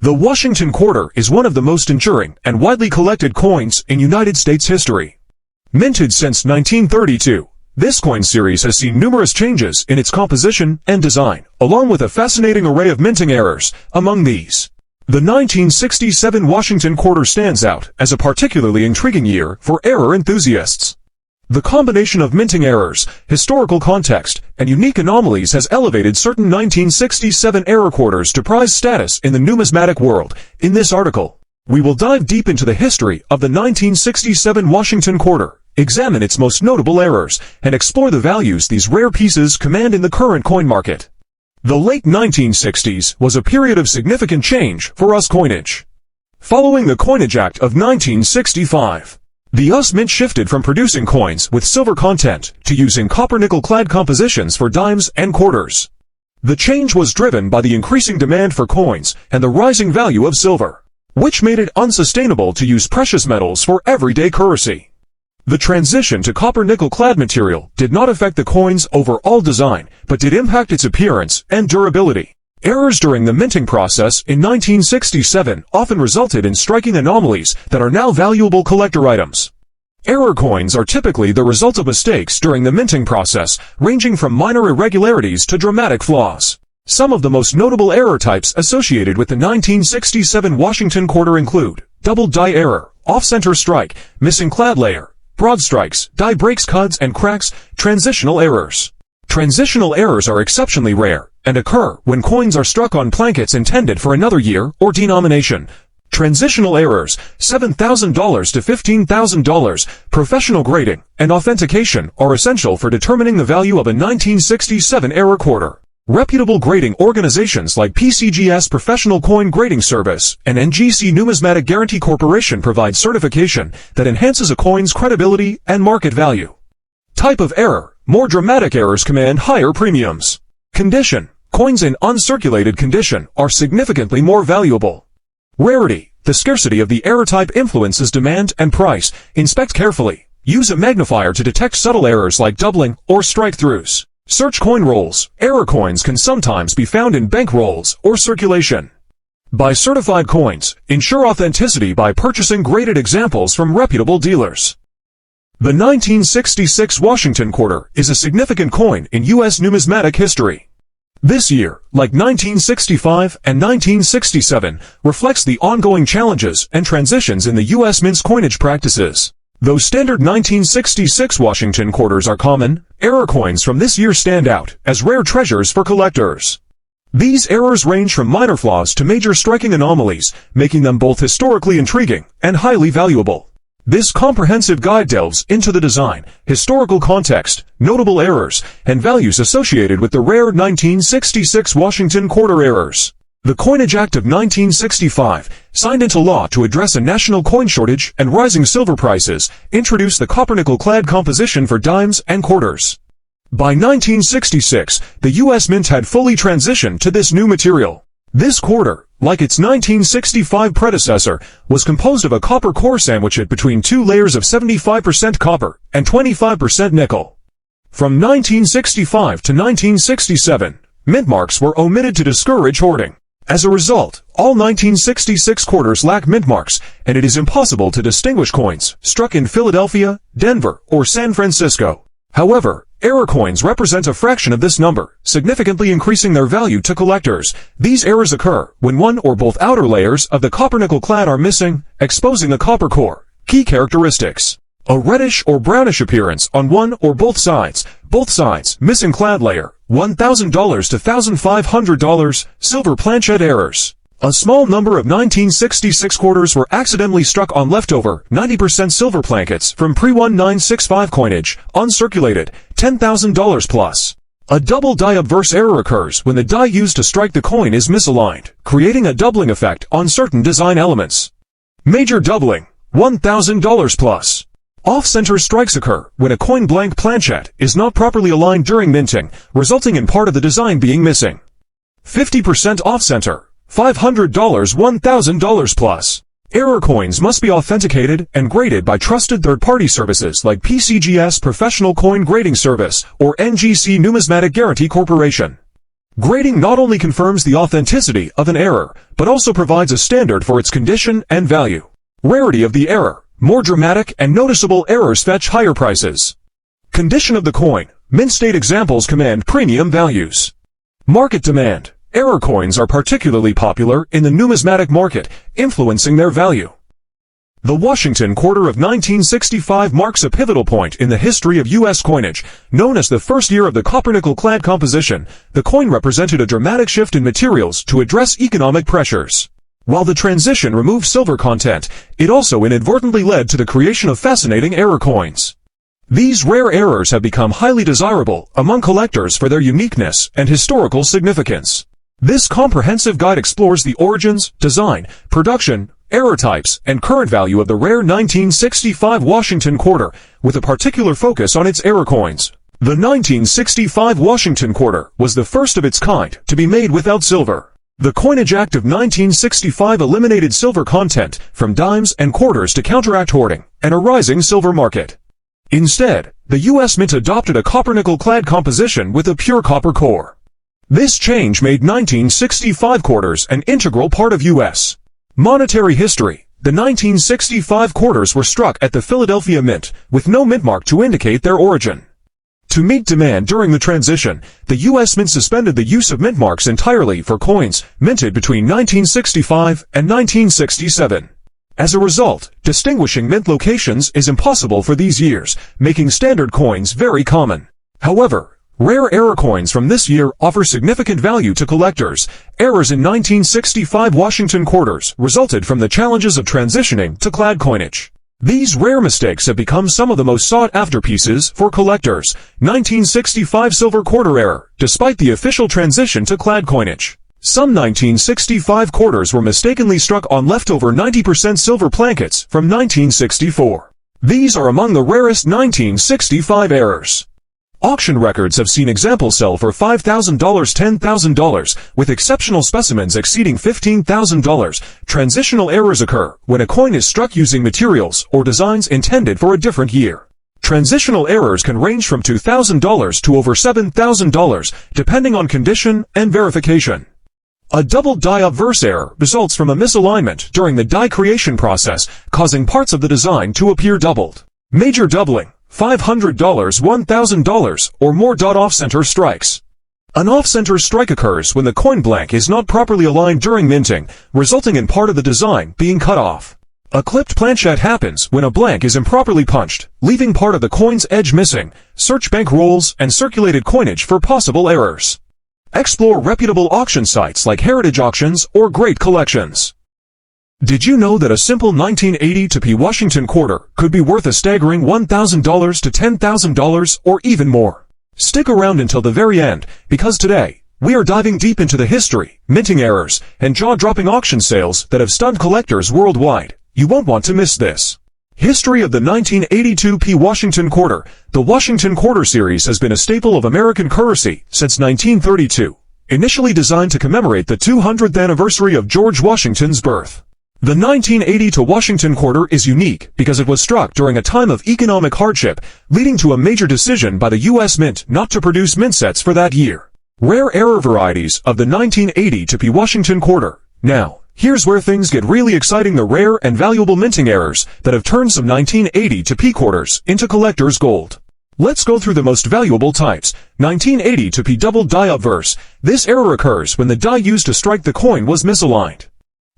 The Washington Quarter is one of the most enduring and widely collected coins in United States history. Minted since 1932, this coin series has seen numerous changes in its composition and design, along with a fascinating array of minting errors. Among these, the 1967 Washington Quarter stands out as a particularly intriguing year for error enthusiasts. The combination of minting errors, historical context, and unique anomalies has elevated certain 1967 error quarters to prize status in the numismatic world. In this article, we will dive deep into the history of the 1967 Washington Quarter, examine its most notable errors, and explore the values these rare pieces command in the current coin market. The late 1960s was a period of significant change for US coinage. Following the Coinage Act of 1965, the US Mint shifted from producing coins with silver content to using copper-nickel-clad compositions for dimes and quarters. The change was driven by the increasing demand for coins and the rising value of silver, which made it unsustainable to use precious metals for everyday currency. The transition to copper-nickel-clad material did not affect the coin's overall design, but did impact its appearance and durability. Errors during the minting process in 1967 often resulted in striking anomalies that are now valuable collector items. Error coins are typically the result of mistakes during the minting process, ranging from minor irregularities to dramatic flaws. Some of the most notable error types associated with the 1967 Washington Quarter include double die error, off-center strike, missing clad layer, broad strikes, die breaks, cuts and cracks, transitional errors. Transitional errors are exceptionally rare and occur when coins are struck on plankets intended for another year or denomination. Transitional errors, $7,000 to $15,000, professional grading, and authentication are essential for determining the value of a 1967 error quarter. Reputable grading organizations like PCGS Professional Coin Grading Service and NGC Numismatic Guarantee Corporation provide certification that enhances a coin's credibility and market value. Type of error. More dramatic errors command higher premiums. Condition. Coins in uncirculated condition are significantly more valuable. Rarity. The scarcity of the error type influences demand and price. Inspect carefully. Use a magnifier to detect subtle errors like doubling or strike-throughs. Search coin rolls. Error coins can sometimes be found in bank rolls or circulation. Buy certified coins. Ensure authenticity by purchasing graded examples from reputable dealers. The 1966 Washington Quarter is a significant coin in U.S. numismatic history. This year, like 1965 and 1967, reflects the ongoing challenges and transitions in the U.S. Mint's coinage practices. Though standard 1966 Washington Quarters are common, error coins from this year stand out as rare treasures for collectors. These errors range from minor flaws to major striking anomalies, making them both historically intriguing and highly valuable. This comprehensive guide delves into the design, historical context, notable errors, and values associated with the rare 1966 Washington Quarter errors. The Coinage Act of 1965, signed into law to address a national coin shortage and rising silver prices, introduced the copper-nickel-clad composition for dimes and quarters. By 1966, the U.S. Mint had fully transitioned to this new material. This quarter, like its 1965 predecessor, was composed of a copper core sandwiched between two layers of 75% copper and 25% nickel. From 1965 to 1967, mint marks were omitted to discourage hoarding. As a result, all 1966 quarters lack mint marks, and it is impossible to distinguish coins struck in Philadelphia, Denver, or San Francisco. However, error coins represent a fraction of this number, significantly increasing their value to collectors. These errors occur when one or both outer layers of the copper-nickel clad are missing, exposing the copper core. Key characteristics: a reddish or brownish appearance on one or both sides, missing clad layer, $1,000 to $1,500, silver planchet errors. A small number of 1966 quarters were accidentally struck on leftover 90% silver plankets from pre-1965 coinage, uncirculated, $10,000 plus. A double die obverse error occurs when the die used to strike the coin is misaligned, creating a doubling effect on certain design elements. Major doubling, $1,000 plus. Off-center strikes occur when a coin blank planchet is not properly aligned during minting, resulting in part of the design being missing. 50% off-center, $500, $1,000 plus. Error coins must be authenticated and graded by trusted third-party services like PCGS Professional Coin Grading Service or NGC Numismatic Guarantee Corporation. Grading not only confirms the authenticity of an error, but also provides a standard for its condition and value. Rarity of the error. More dramatic and noticeable errors fetch higher prices. Condition of the coin. Mint state examples command premium values. Market demand. Error coins are particularly popular in the numismatic market, influencing their value. The Washington Quarter of 1965 marks a pivotal point in the history of U.S. coinage. Known as the first year of the copper-nickel-clad composition, the coin represented a dramatic shift in materials to address economic pressures. While the transition removed silver content, it also inadvertently led to the creation of fascinating error coins. These rare errors have become highly desirable among collectors for their uniqueness and historical significance. This comprehensive guide explores the origins, design, production, error types, and current value of the rare 1965 Washington Quarter, with a particular focus on its error coins. The 1965 Washington Quarter was the first of its kind to be made without silver. The Coinage Act of 1965 eliminated silver content from dimes and quarters to counteract hoarding and a rising silver market. Instead, the U.S. Mint adopted a copper-nickel-clad composition with a pure copper core. This change made 1965 quarters an integral part of U.S. monetary history. The 1965 quarters were struck at the Philadelphia Mint, with no mint mark to indicate their origin. To meet demand during the transition, the U.S. Mint suspended the use of mint marks entirely for coins minted between 1965 and 1967. As a result, distinguishing mint locations is impossible for these years, making standard coins very common. However, rare error coins from this year offer significant value to collectors. Errors in 1965 Washington quarters resulted from the challenges of transitioning to clad coinage. These rare mistakes have become some of the most sought-after pieces for collectors. 1965 silver quarter error, despite the official transition to clad coinage. Some 1965 quarters were mistakenly struck on leftover 90% silver plankets from 1964. These are among the rarest 1965 errors. Auction records have seen examples sell for $5,000, $10,000, with exceptional specimens exceeding $15,000. Transitional errors occur when a coin is struck using materials or designs intended for a different year. Transitional errors can range from $2,000 to over $7,000, depending on condition and verification. A double die obverse error results from a misalignment during the die creation process, causing parts of the design to appear doubled. Major doubling, $500, $1,000, or more. Off-center strikes. An off-center strike occurs when the coin blank is not properly aligned during minting, resulting in part of the design being cut off. A clipped planchette happens when a blank is improperly punched, leaving part of the coin's edge missing. Search bank rolls and circulated coinage for possible errors. Explore reputable auction sites like Heritage Auctions or Great Collections. Did you know that a simple 1980 to P Washington quarter could be worth a staggering $1,000 to $10,000 or even more? Stick around until the very end, because today, we are diving deep into the history, minting errors, and jaw-dropping auction sales that have stunned collectors worldwide. You won't want to miss this. History of the 1982 P Washington Quarter. The Washington Quarter series has been a staple of American currency since 1932, initially designed to commemorate the 200th anniversary of George Washington's birth. The 1980 to Washington Quarter is unique because it was struck during a time of economic hardship, leading to a major decision by the U.S. Mint not to produce mint sets for that year. Rare error varieties of the 1980 to P Washington Quarter. Now, here's where things get really exciting: the rare and valuable minting errors that have turned some 1980 to P quarters into collector's gold. Let's go through the most valuable types. 1980 to P double die obverse. This error occurs when the die used to strike the coin was misaligned.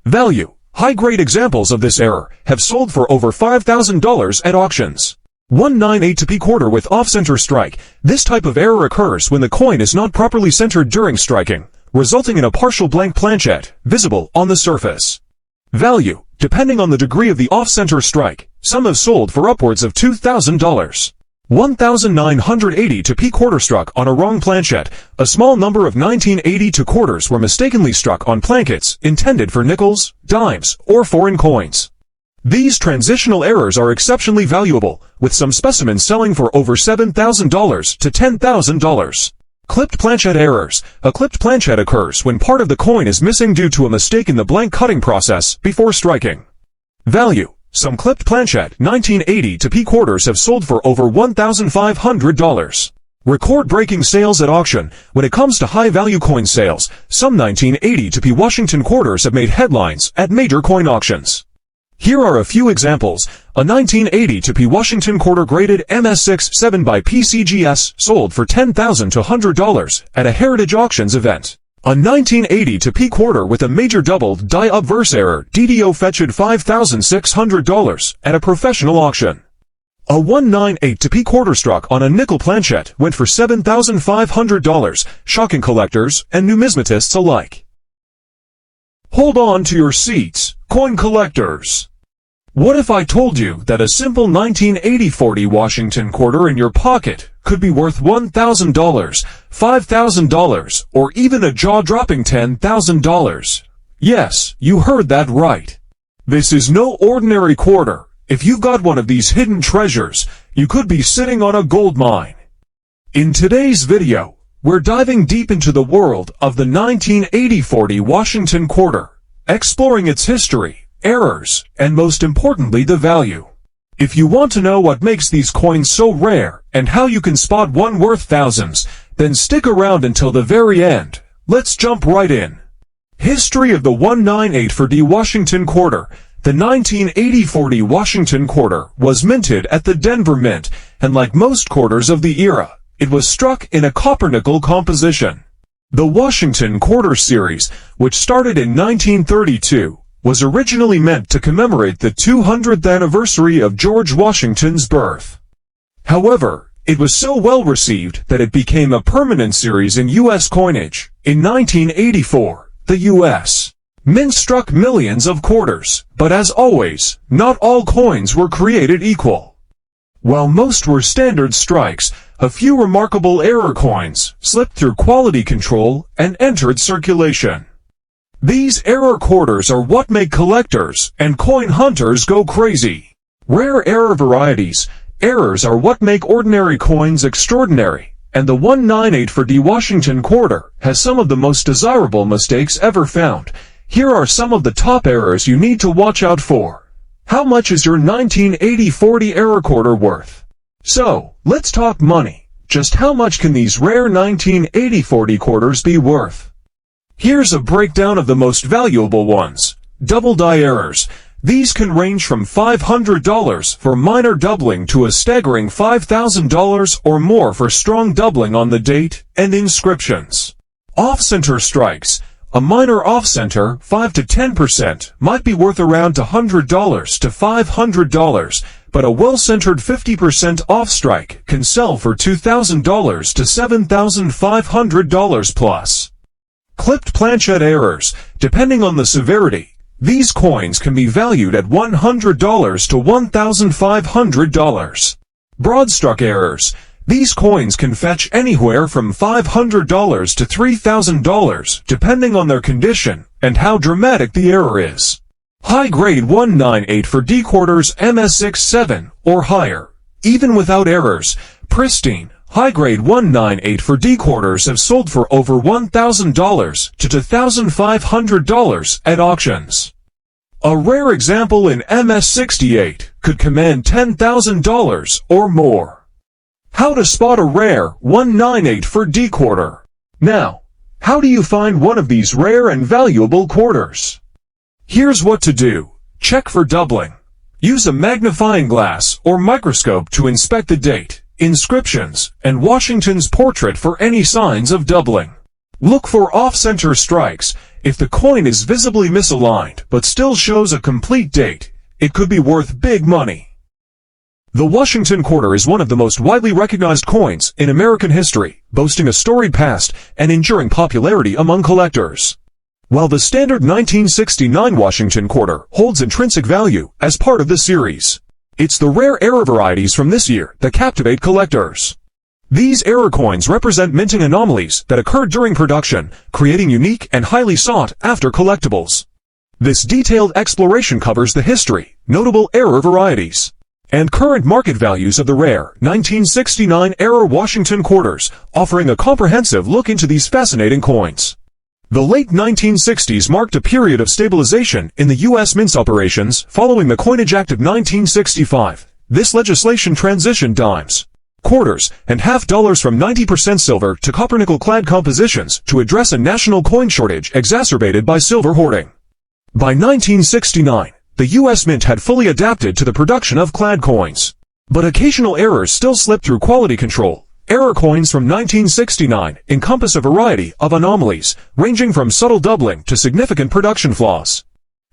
Value. High-grade examples of this error have sold for over $5,000 at auctions. 198 to P quarter with off-center strike. This type of error occurs when the coin is not properly centered during striking, resulting in a partial blank planchette visible on the surface. Value. Depending on the degree of the off-center strike, some have sold for upwards of $2,000. 1,980 to P quarter struck on a wrong planchette. A small number of 1980 to quarters were mistakenly struck on plankets intended for nickels, dimes, or foreign coins. These transitional errors are exceptionally valuable, with some specimens selling for over $7,000 to $10,000. Clipped planchette errors. A clipped planchette occurs when part of the coin is missing due to a mistake in the blank cutting process before striking. Value. Some clipped planchette 1980 to P quarters have sold for over $1,500. Record-breaking sales at auction. When it comes to high-value coin sales, some 1980 to P Washington quarters have made headlines at major coin auctions. Here are a few examples. A 1980 to P Washington quarter graded MS6-7 by PCGS sold for $10,000 to $100 at a Heritage Auctions event. A 1980 to P quarter with a major doubled die obverse error DDO fetched $5,600 at a professional auction. A 198 to P quarter struck on a nickel planchette went for $7,500, shocking collectors and numismatists alike. Hold on to your seats, coin collectors. What if I told you that a simple 1980-40 Washington quarter in your pocket could be worth $1,000, $5,000, or even a jaw-dropping $10,000? Yes, you heard that right. This is no ordinary quarter. If you've got one of these hidden treasures, you could be sitting on a gold mine. In today's video, we're diving deep into the world of the 1980-40 Washington quarter, exploring its history, errors, and most importantly the value. If you want to know what makes these coins so rare and how you can spot one worth thousands, then stick around until the very end. Let's jump right in. History of the 198-40 Washington quarter. The 1980-40 Washington quarter was minted at the Denver Mint, and like most quarters of the era, it was struck in a copper-nickel composition. The Washington quarter series, which started in 1932, was originally meant to commemorate the 200th anniversary of George Washington's birth. However, it was so well received that it became a permanent series in U.S. coinage. In 1984, the U.S. Mint struck millions of quarters, but as always, not all coins were created equal. While most were standard strikes, a few remarkable error coins slipped through quality control and entered circulation. These error quarters are what make collectors and coin hunters go crazy. Rare error varieties. Errors are what make ordinary coins extraordinary, and the 198-40 Washington quarter has some of the most desirable mistakes ever found. Here are some of the top errors you need to watch out for. How much is your 1980-40 error quarter worth? So, let's talk money. Just how much can these rare 1980-40 quarters be worth? Here's a breakdown of the most valuable ones. Double die errors. These can range from $500 for minor doubling to a staggering $5,000 or more for strong doubling on the date and inscriptions. Off-center strikes. A minor off-center, 5 to 10%, might be worth around $100 to $500, but a well-centered 50% off-strike can sell for $2,000 to $7,500 plus. Clipped planchette errors. Depending on the severity, these coins can be valued at $100 to $1,500. Broad-struck errors. These coins can fetch anywhere from $500 to $3,000, depending on their condition and how dramatic the error is. High-grade 198-40 quarters MS6-7 or higher. Even without errors, pristine, high-grade 198-40 quarters have sold for over $1,000 to $2,500 at auctions. A rare example in MS68 could command $10,000 or more. How to spot a rare 198-40 quarter. Now, how do you find one of these rare and valuable quarters? Here's what to do. Check for doubling. Use a magnifying glass or microscope to inspect the date, inscriptions, and Washington's portrait for any signs of doubling. Look for off-center strikes. If the coin is visibly misaligned but still shows a complete date, it could be worth big money. The Washington quarter is one of the most widely recognized coins in American history, boasting a storied past and enduring popularity among collectors. While the standard 1969 Washington quarter holds intrinsic value as part of the series, it's the rare error varieties from this year that captivate collectors. These error coins represent minting anomalies that occurred during production, creating unique and highly sought-after collectibles. This detailed exploration covers the history, notable error varieties, and current market values of the rare 1969 era Washington quarters, offering a comprehensive look into these fascinating coins. The late 1960s marked a period of stabilization in the U.S. Mint's operations following the Coinage Act of 1965. This legislation transitioned dimes, quarters, and half dollars from 90% silver to copper-nickel-clad compositions to address a national coin shortage exacerbated by silver hoarding. By 1969, the U.S. Mint had fully adapted to the production of clad coins. But occasional errors still slip through quality control. Error coins from 1969 encompass a variety of anomalies, ranging from subtle doubling to significant production flaws.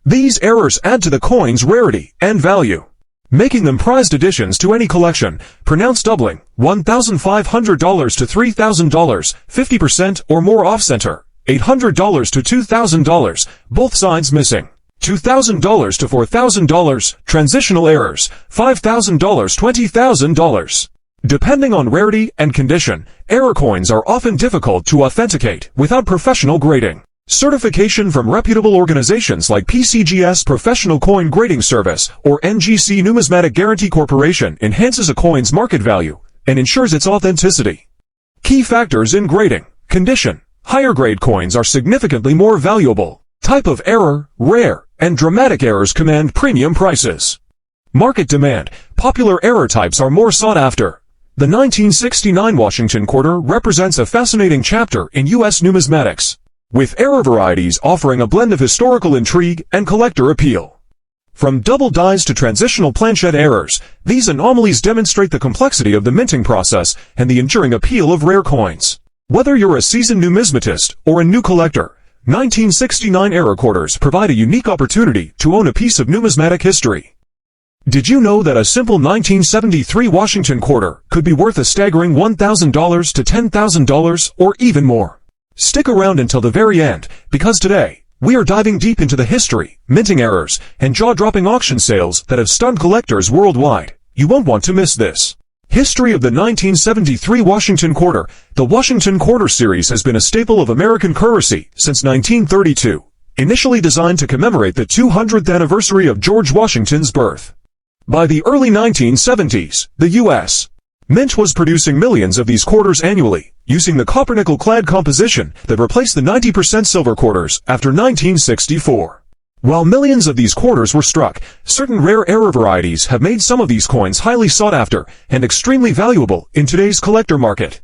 These errors add to the coin's rarity and value, making them prized additions to any collection. Pronounced doubling, $1,500 to $3,000, 50% or more off-center, $800 to $2,000, both sides missing. $2,000 to $4,000, transitional errors, $5,000, $20,000. Depending on rarity and condition, error coins are often difficult to authenticate without professional grading. Certification from reputable organizations like PCGS Professional Coin Grading Service or NGC Numismatic Guarantee Corporation enhances a coin's market value and ensures its authenticity. Key factors in grading. Condition. Higher grade coins are significantly more valuable. Type of error, rare, and dramatic errors command premium prices. Market demand. Popular error types are more sought after. The 1969 Washington Quarter represents a fascinating chapter in U.S. numismatics, with error varieties offering a blend of historical intrigue and collector appeal. From double dies to transitional planchette errors, these anomalies demonstrate the complexity of the minting process and the enduring appeal of rare coins. Whether you're a seasoned numismatist or a new collector, 1969 error quarters provide a unique opportunity to own a piece of numismatic history. Did you know that a simple 1973 Washington quarter could be worth a staggering $1,000 to $10,000 or even more? Stick around until the very end, because today, we are diving deep into the history, minting errors, and jaw-dropping auction sales that have stunned collectors worldwide. You won't want to miss this. History of the 1973 Washington Quarter. The Washington Quarter series has been a staple of American currency since 1932, initially designed to commemorate the 200th anniversary of George Washington's birth. By the early 1970s, the U.S. Mint was producing millions of these quarters annually, using the copper-nickel-clad composition that replaced the 90% silver quarters after 1964. While millions of these quarters were struck, certain rare error varieties have made some of these coins highly sought after and extremely valuable in today's collector market.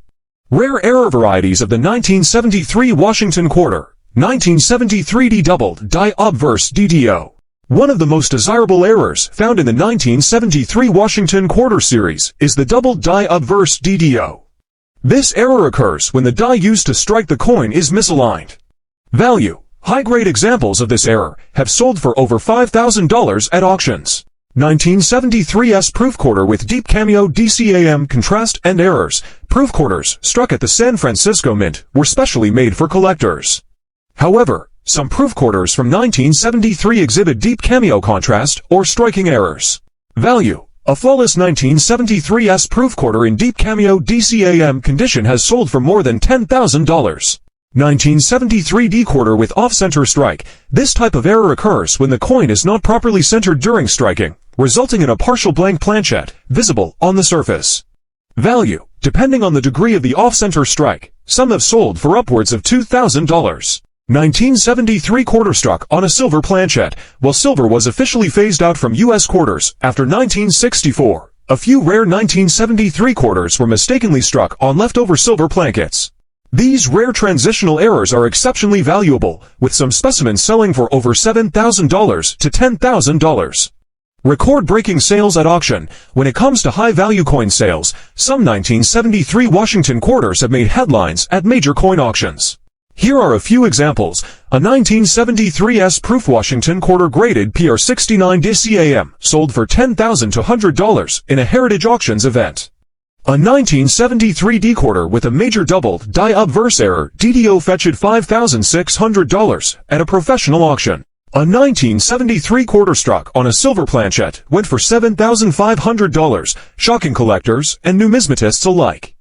Rare error varieties of the 1973 Washington Quarter. 1973 D-doubled die obverse DDO. One of the most desirable errors found in the 1973 Washington Quarter series is the double die obverse DDO. This error occurs when the die used to strike the coin is misaligned. Value. High-grade examples of this error have sold for over $5,000 at auctions. 1973's proof quarter with deep cameo DCAM contrast and errors. Proof quarters struck at the San Francisco Mint were specially made for collectors. However, some proof quarters from 1973 exhibit deep cameo contrast or striking errors. Value. A flawless 1973's proof quarter in deep cameo DCAM condition has sold for more than $10,000. 1973 D quarter with off-center strike. This type of error occurs when the coin is not properly centered during striking, resulting in a partial blank planchette visible on the surface. Value. Depending on the degree of the off-center strike, some have sold for upwards of $2,000. 1973 quarter struck on a silver planchette. While silver was officially phased out from U.S. quarters after 1964, a few rare 1973 quarters were mistakenly struck on leftover silver plankets. These rare transitional errors are exceptionally valuable, with some specimens selling for over $7,000 to $10,000. Record-breaking sales at auction. When it comes to high-value coin sales, some 1973 Washington quarters have made headlines at major coin auctions. Here are a few examples. A 1973's proof Washington quarter graded PR69 DCAM sold for $10,000 to $100 in a Heritage Auctions event. A 1973 D quarter with a major doubled die obverse error DDO fetched $5,600 at a professional auction. A 1973 quarter struck on a silver planchette went for $7,500, shocking collectors and numismatists alike.